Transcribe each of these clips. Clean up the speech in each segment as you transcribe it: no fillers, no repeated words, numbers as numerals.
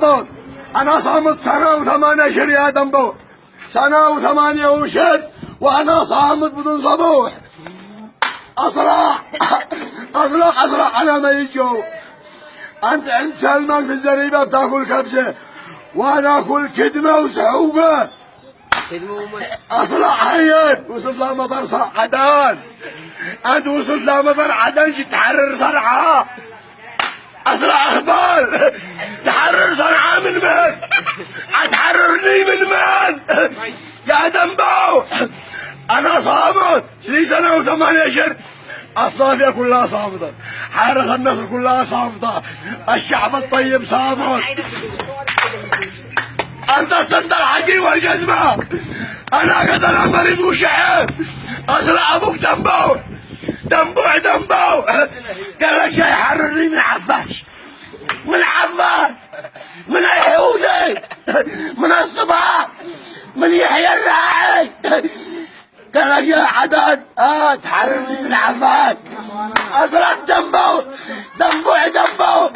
صامت. أنا صامت سنة وثمانية أشهر يا دنبو، سنة وثمانية أشهر وأنا صامت بدون صبوح. أصرع أصرع أصرع على ما يجوا. أنت عند سلمان في الزريبة بتاكل كبسة وأنا آكل كدمة وسعوبة. أصرع حيان. وصلت لمطار عدن، أنت وصلت لمطار عدن جيت تحرر صنعاء. أسرع أخبار تحرر صنعاء من من؟ هتحررني من من؟ يا دنبو أنا صامت لي سنة وثمانية أشهر. الصافية كلها صامتة، حارة النصر كلها صامتة، الشعب الطيب صامت. أنت السند الحقي والجزمة، أنا قتل مريض وشعب. أسرع أبوك دنبو دنبوع دنبو قال لك جاي يحررني من عفاش، من عفاش، من اليهودي، من الصباح، من يحيى الراعي. قال لك يا عدد تحررني من عفاش. أصرخ دنبو دنبوع دنبو.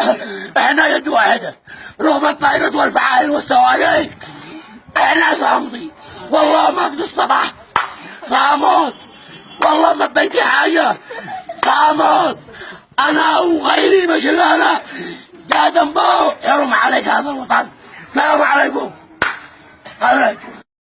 احنا يد واحدة رغم الطائرات والفعائل والصواريخ. احنا صامتي والله ما قد اصطبح. صامت والله ما بيتي حاجة. صامت أنا وغيري مش إلا أنا. يا دنبو يرم عليك هذا الوطن. السلام عليكم.